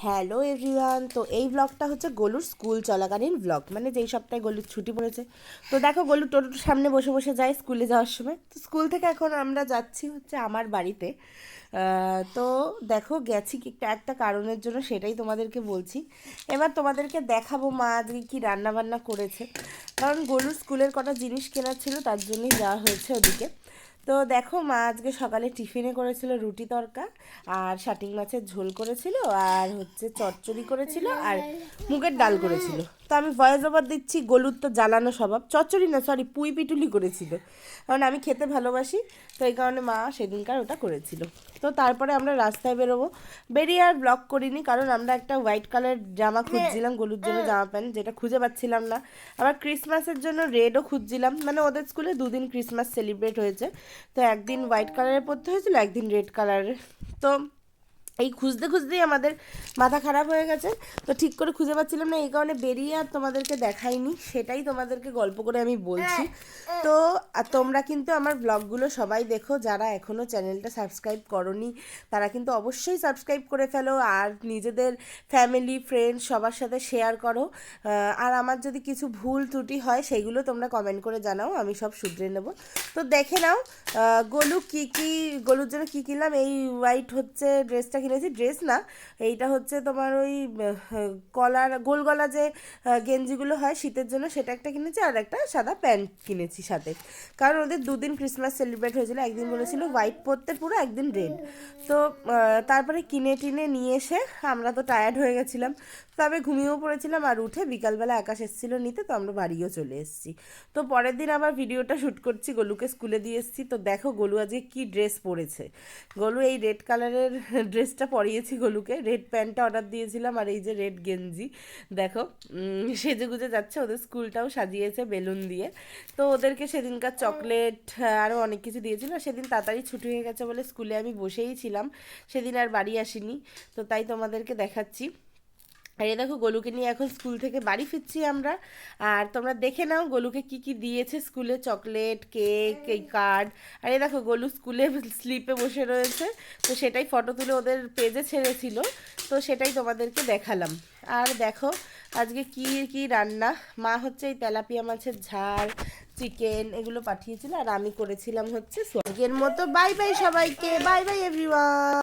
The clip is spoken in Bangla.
হ্যালো এভরিওয়ান, তো এই ব্লগটা হচ্ছে গোলুর স্কুল চলাকালীন ব্লগ, মানে যেই সপ্তাহে গলুর ছুটি পড়েছে। তো দেখো গলু টোটোর সামনে বসে বসে যায় স্কুলে যাওয়ার সময়। তো স্কুল থেকে এখন আমরা যাচ্ছি হচ্ছে আমার বাড়িতে। তো দেখো গেছি একটা একটা কারণের জন্য, সেটাই তোমাদেরকে বলছি। এবার তোমাদেরকে দেখাবো মা আজকে কী রান্নাবান্না করেছে, কারণ গলুর স্কুলের কটা জিনিস কেনার ছিল, তার জন্যই যাওয়া হয়েছে ওদিকে। তো দেখো মা আজকে সকালে টিফিনে করেছিল রুটি তড়কা, আর শাটিং মাছের ঝোল করেছিল, আর হচ্ছে চচ্চড়ি করেছিল, আর মুগের ডাল করেছিল। তো আমি ভয়েস ওভার দিচ্ছি, গলুর তো জ্বালানো স্বভাব। চচ্চড়ি না, সরি, পুঁই পিটুলি করেছিল, কারণ আমি খেতে ভালোবাসি। তো এই কারণে মা সেদিনকার ওটা করেছিল। তো তারপরে আমরা রাস্তায় বেরোবো। বেরিয়ে আর ব্লগ করিনি, কারণ আমরা একটা হোয়াইট কালার জামা খুঁজছিলাম গলুর জন্য, জামা প্যান্ট, যেটা খুঁজে পাচ্ছিলাম না। আবার ক্রিসমাসের জন্য রেডও খুঁজছিলাম, মানে ওদের স্কুলে দুদিন ক্রিসমাস সেলিব্রেট হয়েছে। তো একদিন হোয়াইট কালারের পরতে হয়েছিল, একদিন রেড কালারের। তো এই খুঁজতে খুঁজতেই আমাদের মাথা খারাপ হয়ে গেছে। তো ঠিক করে খুঁজে পাচ্ছিলাম না, এই কারণে বেরিয়ে আর তোমাদেরকে দেখাইনি, সেটাই তোমাদেরকে গল্প করে আমি বলছি। তো তোমরা কিন্তু আমার ব্লগগুলো সবাই দেখো, যারা এখনও চ্যানেলটা সাবস্ক্রাইব করনি তারা কিন্তু অবশ্যই সাবস্ক্রাইব করে ফেলো, আর নিজেদের ফ্যামিলি ফ্রেন্ডস সবার সাথে শেয়ার করো। আর আমার যদি কিছু ভুল ত্রুটি হয় সেইগুলো তোমরা কমেন্ট করে জানাও, আমি সব শুধরে নেব। তো দেখে নাও গলুর জন্য কী কিনলাম। এই হোয়াইট হচ্ছে ড্রেসটা কিনেছি, ড্রেস না, এইটা হচ্ছে তোমার ওই কলার গোল গলা যে গেঞ্জিগুলো হয় শীতের জন্য, সেটা একটা কিনেছি, আর একটা সাদা প্যান্ট কিনেছি সাথে। কারণ ওদের দুদিন ক্রিসমাস সেলিব্রেট হয়েছিল, একদিন বলেছিল হোয়াইট পরতে পুরো, একদিন রেড। তো তারপরে কিনে টিনে নিয়ে এসে আমরা তো টায়ার্ড হয়ে গেছিলাম, তবে ঘুমিয়েও পড়েছিলাম। আর উঠে বিকালবেলা আকাশ এসেছিলো নিতে, তো আমরা বাড়িও চলে এসেছি। তো পরের দিন আবার ভিডিওটা শ্যুট করছি, গলুকে স্কুলে দিয়ে এসেছি। তো দেখো গলু আজকে কী ড্রেস পরেছে। গলু এই রেড কালারের ড্রেসটা পরিয়েছি গলুকে, রেড প্যান্টটা অর্ডার দিয়েছিলাম, আর এই যে রেড গেঞ্জি। দেখো সেজে গুজে যাচ্ছে, ওদের স্কুলটাও সাজিয়েছে বেলুন দিয়ে। তো ওদেরকে সেদিনকার চকলেট আরও অনেক কিছু দিয়েছিল। সেদিন তাড়াতাড়ি ছুটি হয়ে গেছে বলে স্কুলে আমি বসেই ছিলাম, সেদিন আর বাড়ি আসিনি। তো তাই তোমাদেরকে দেখাচ্ছি। আর এই দেখো গলুকে নিয়ে এখন স্কুল থেকে বাড়ি ফিরছি আমরা। আর তোমরা দেখে নাও গলুকে কি কি দিয়েছে স্কুলে, চকলেট, কেক, এই কার্ড। আর এই দেখো গলু স্কুলে স্লিপে বসে রয়েছে, তো সেটাই ফটো তুলে ওদের পেজে ছেড়েছিল, তো সেটাই তোমাদেরকে দেখালাম। আর দেখো আজকে কি কি রান্না, মা হচ্ছে এই তেলাপিয়া মাছের ঝাল, চিকেন এগুলো পাঠিয়েছিল, আর আমি করেছিলাম হচ্ছে সোয়াবিনের মতো। বাই বাই সবাইকে, বাই বাই এভরিওয়ান।